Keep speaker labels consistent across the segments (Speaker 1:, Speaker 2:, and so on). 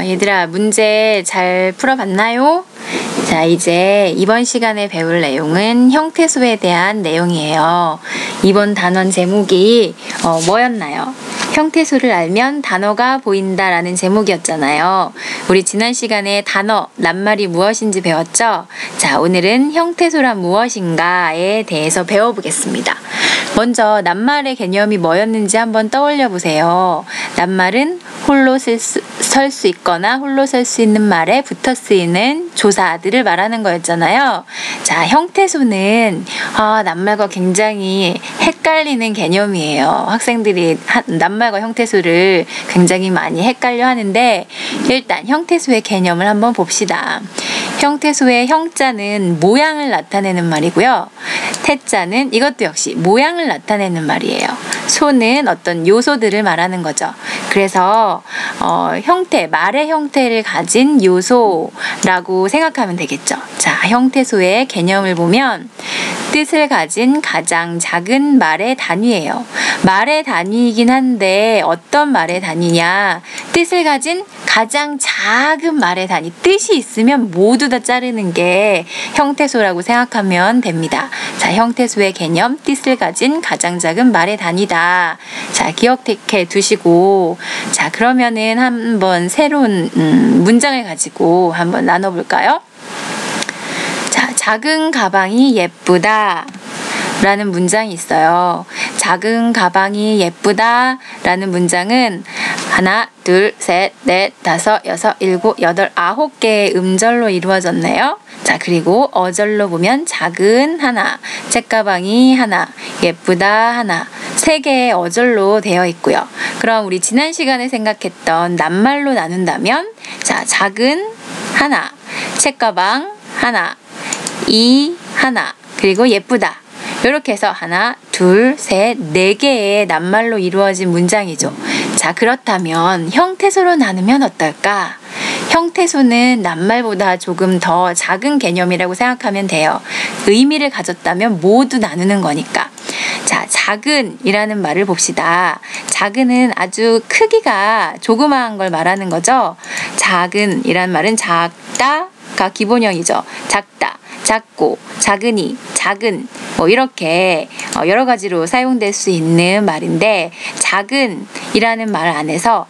Speaker 1: 얘들아, 문제 잘 풀어봤나요? 자, 이제 이번 시간에 배울 내용은 형태소에 대한 내용이에요. 이번 단원 제목이 뭐였나요? 형태소를 알면 단어가 보인다라는 제목이었잖아요. 우리 지난 시간에 단어, 낱말이 무엇인지 배웠죠? 자, 오늘은 형태소란 무엇인가에 대해서 배워보겠습니다. 먼저 낱말의 개념이 뭐였는지 한번 떠올려 보세요. 낱말은 홀로 설 수 있거나 홀로 설 수 있는 말에 붙어 쓰이는 조사들을 말하는 거였잖아요. 자, 형태소는 낱말과 굉장히 헷갈리는 개념이에요. 학생들이 낱말과 형태소를 굉장히 많이 헷갈려 하는데, 일단 형태소의 개념을 한번 봅시다. 형태소의 형자는 모양을 나타내는 말이고요. 태자는 이것도 역시 모양을 나타내는 말이에요. 소는 어떤 요소들을 말하는 거죠. 그래서 형태, 말의 형태를 가진 요소라고 생각하면 되겠죠. 자, 형태소의 개념을 보면 뜻을 가진 가장 작은 말의 단위예요. 말의 단위이긴 한데 어떤 말의 단위냐? 뜻을 가진 가장 작은 말의 단위. 뜻이 있으면 모두 다 자르는 게 형태소라고 생각하면 됩니다. 자, 형태소의 개념, 뜻을 가진 가장 작은 말의 단위다. 자, 기억해 두시고, 자, 그러면은 한번 새로운 문장을 가지고 한번 나눠볼까요? 자, 작은 가방이 예쁘다 라는 문장이 있어요. 작은 가방이 예쁘다 라는 문장은 하나, 둘, 셋, 넷, 다섯, 여섯, 일곱, 여덟, 9개의 음절로 이루어졌네요. 자, 그리고 어절로 보면 작은 하나, 책가방이 하나, 예쁘다 하나, 3개의 어절로 되어 있고요. 그럼 우리 지난 시간에 생각했던 낱말로 나눈다면, 자, 작은 하나, 책가방 하나, 이 하나, 그리고 예쁘다. 이렇게 해서 하나, 둘, 셋, 4개의 낱말로 이루어진 문장이죠. 자, 그렇다면 형태소로 나누면 어떨까? 형태소는 낱말보다 조금 더 작은 개념이라고 생각하면 돼요. 의미를 가졌다면 모두 나누는 거니까. 자, 작은이라는 말을 봅시다. 작은은 아주 크기가 조그마한 걸 말하는 거죠. 작은이라는 말은 작다가 기본형이죠. 작다, 작고, 작으니, 작은, 이렇게 여러 가지로 사용될 수 있는 말인데, 작은이라는 말 안에서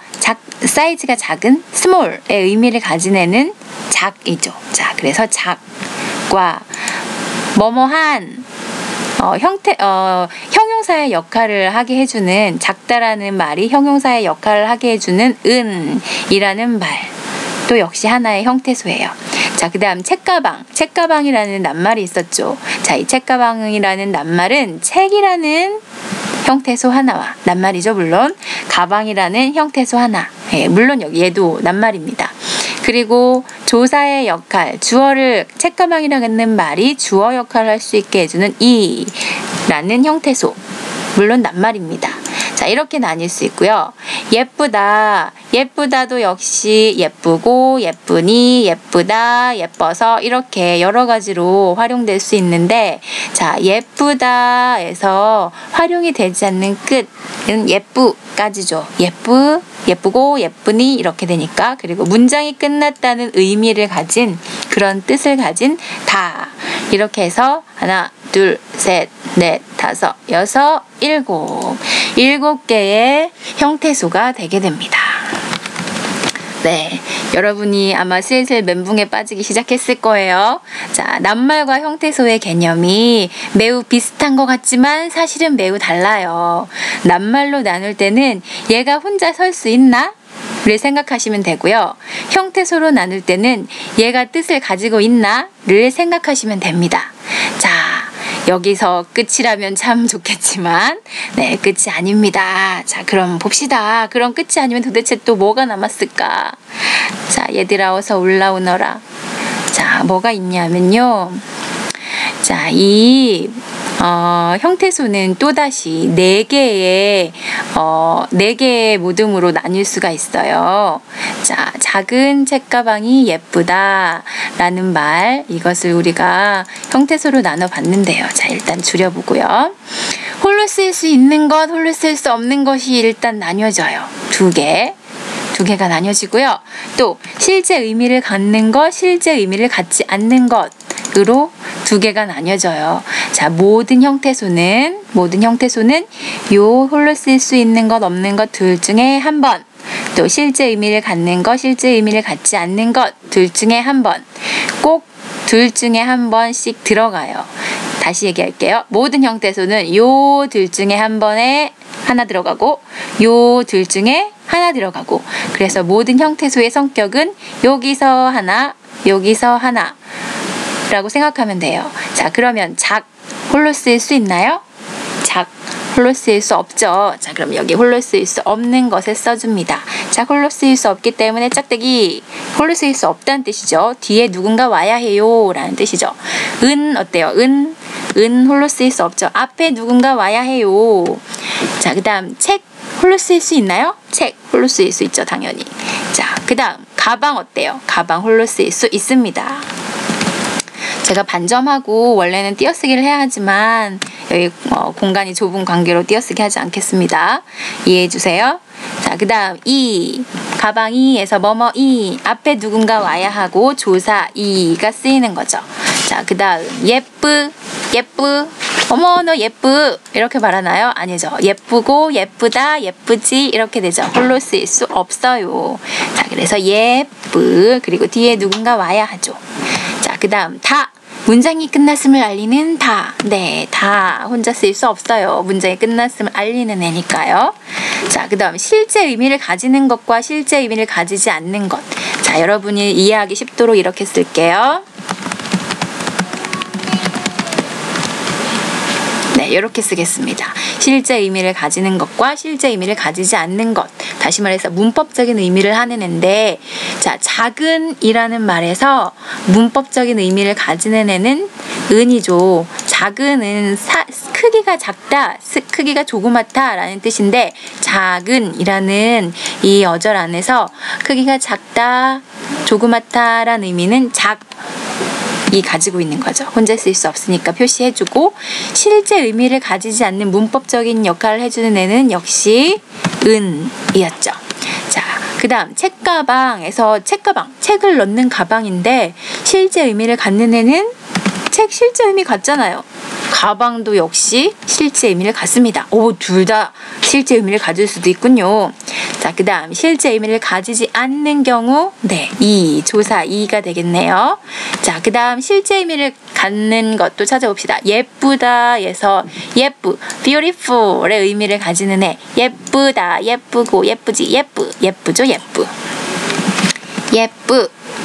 Speaker 1: 사이즈가 작은, 스몰의 의미를 가지내는 작이죠. 자, 그래서 작과 뭐뭐한 형용사의 역할을 하게 해주는, 작다라는 말이 형용사의 역할을 하게 해주는 은이라는 말, 또 역시 하나의 형태소예요. 자, 그 다음 책가방. 책가방이라는 낱말이 있었죠. 자, 이 책가방이라는 낱말은 책이라는 형태소 하나와 낱말이죠. 물론 가방이라는 형태소 하나. 물론 얘도 낱말입니다. 그리고 조사의 역할, 주어를, 책가방이라는 말이 주어 역할을 할 수 있게 해주는 이라는 형태소, 물론 낱말입니다. 자, 이렇게 나뉠 수 있고요. 예쁘다, 예쁘다도 역시 예쁘고, 예쁘니, 예쁘다, 예뻐서 이렇게 여러 가지로 활용될 수 있는데, 자, 예쁘다에서 활용이 되지 않는 끝은 예쁘까지죠. 예쁘고, 예쁘니 이렇게 되니까. 그리고 문장이 끝났다는 의미를 가진, 그런 뜻을 가진 다, 이렇게 해서 하나, 둘, 셋, 넷, 다섯, 여섯, 7개의 형태소가 되게 됩니다. 네, 여러분이 아마 슬슬 멘붕에 빠지기 시작했을 거예요. 자, 낱말과 형태소의 개념이 매우 비슷한 것 같지만 사실은 매우 달라요. 낱말로 나눌 때는 얘가 혼자 설 수 있나? 를 생각하시면 되고요. 형태소로 나눌 때는 얘가 뜻을 가지고 있나? 를 생각하시면 됩니다. 자, 여기서 끝이라면 참 좋겠지만, 네, 끝이 아닙니다. 자, 그럼 봅시다. 그럼 끝이 아니면 도대체 또 뭐가 남았을까? 자, 얘들아 어서 올라오너라. 자, 뭐가 있냐면요. 자, 이 형태소는 또다시 4개의 모듬으로 나뉠 수가 있어요. 자, 작은 책가방이 예쁘다 라는 말, 이것을 우리가 형태소로 나눠봤는데요. 자, 일단 줄여보고요. 홀로 쓸 수 있는 것, 홀로 쓸 수 없는 것이 일단 나뉘어져요. 두 두 개가 나뉘어지고요. 또 실제 의미를 갖는 것, 실제 의미를 갖지 않는 것으로 두 개가 나뉘어져요. 자, 모든 형태소는 요 홀로 쓸 수 있는 것, 없는 것 둘 중에 한 번, 또 실제 의미를 갖는 것, 실제 의미를 갖지 않는 것 둘 중에 한 번, 꼭 둘 중에 한 번씩 들어가요. 다시 얘기할게요. 모든 형태소는 요 둘 중에 한 번에 하나 들어가고 요 둘 중에 하나 들어가고, 그래서 모든 형태소의 성격은 여기서 하나, 여기서 하나 라고 생각하면 돼요. 자, 그러면 작 홀로 쓰일 수 있나요? 작 홀로 쓰일 수 없죠. 자, 그럼 여기 홀로 쓰일 수 없는 것을 써줍니다. 자, 홀로 쓰일 수 없기 때문에 짝대기 홀로 쓰일 수 없다는 뜻이죠. 뒤에 누군가 와야 해요 라는 뜻이죠. 은 어때요? 은 홀로 쓰일 수 없죠. 앞에 누군가 와야 해요. 자, 그 다음 책 홀로 쓰일 수 있나요? 책 홀로 쓰일 수 있죠, 당연히. 자, 그 다음 가방 어때요? 가방 홀로 쓰일 수 있습니다. 제가 반점하고 원래는 띄어쓰기를 해야 하지만 여기 공간이 좁은 관계로 띄어쓰기 하지 않겠습니다. 이해해 주세요. 자, 그 다음 이, 가방 이에서 뭐뭐 이, 앞에 누군가 와야 하고 조사 이가 쓰이는 거죠. 자, 그 다음 예쁘, 어머 너 예쁘 이렇게 말하나요? 아니죠. 예쁘고 예쁘다, 예쁘지 이렇게 되죠. 홀로 쓰일 수 없어요. 자, 그래서 예쁘, 그리고 뒤에 누군가 와야 하죠. 자, 그 다음 다, 문장이 끝났음을 알리는 다. 네, 다 혼자 쓸 수 없어요. 문장이 끝났음을 알리는 애니까요. 자, 그 다음 실제 의미를 가지는 것과 실제 의미를 가지지 않는 것. 자, 여러분이 이해하기 쉽도록 이렇게 쓸게요. 네, 이렇게 쓰겠습니다. 실제 의미를 가지는 것과 실제 의미를 가지지 않는 것. 다시 말해서 문법적인 의미를 하는 애인데, 자, 작은이라는 말에서 문법적인 의미를 가지는 애는 은이죠. 작은은 크기가 작다, 크기가 조그맣다 라는 뜻인데, 작은이라는 이 어절 안에서 크기가 작다, 조그맣다 라는 의미는 이 가지고 있는 거죠. 혼자 쓸 수 없으니까 표시해주고, 실제 의미를 가지지 않는 문법적인 역할을 해주는 애는 역시 은이었죠. 자, 그 다음 책가방에서 책을 넣는 가방인데 실제 의미를 갖는 애는 책 실제 의미 같잖아요. 가방도 역시 실제 의미를 갖습니다. 둘 다 실제 의미를 가질 수도 있군요. 자, 그 다음 실제 의미를 가지지 않는 경우, 네, 조사 이가 되겠네요. 자, 그 다음 실제 의미를 갖는 것도 찾아봅시다. 예쁘다에서 beautiful의 의미를 가지는 애. 예쁘다, 예쁘고, 예쁘지, 예쁘죠, 예쁘.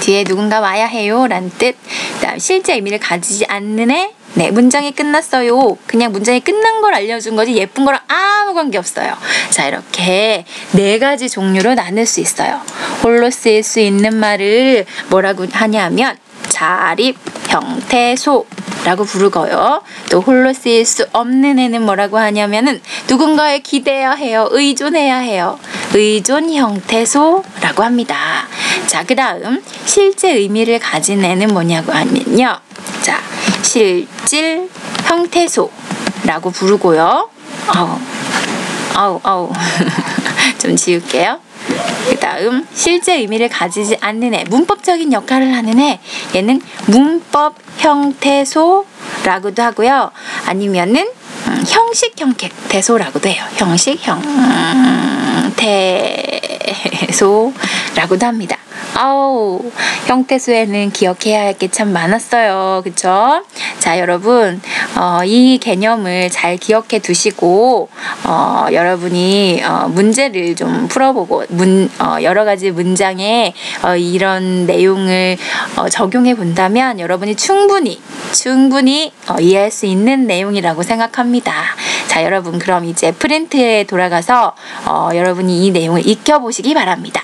Speaker 1: 뒤에 누군가 와야 해요 라는 뜻. 그 다음 실제 의미를 가지지 않는 애. 네, 문장이 끝났어요. 그냥 문장이 끝난 걸 알려준 거지 예쁜 거랑 아무 관계 없어요. 자, 이렇게 4가지 종류로 나눌 수 있어요. 홀로 쓰일 수 있는 말을 뭐라고 하냐면 자립, 형태소 라고 부르고요. 또 홀로 쓰일 수 없는 애는 뭐라고 하냐면은 누군가에 기대야 해요. 의존해야 해요. 의존 형태소라고 합니다. 자, 그 다음 실제 의미를 가진 애는 뭐냐고 하면요. 자, 실질 형태소라고 부르고요. 좀 지울게요. 그 다음 실제 의미를 가지지 않는 애, 문법적인 역할을 하는 애, 얘는 문법 형태소라고도 하고요. 아니면은 형식 형태소라고도 해요. 형식 형태소라고도 합니다. 형태소에는 기억해야 할 게 참 많았어요. 그쵸? 자, 여러분, 이 개념을 잘 기억해 두시고, 여러분이, 문제를 좀 풀어보고, 여러 가지 문장에, 이런 내용을, 적용해 본다면 여러분이 충분히, 이해할 수 있는 내용이라고 생각합니다. 자, 여러분, 그럼 이제 프린트에 돌아가서, 여러분이 이 내용을 익혀보시기 바랍니다.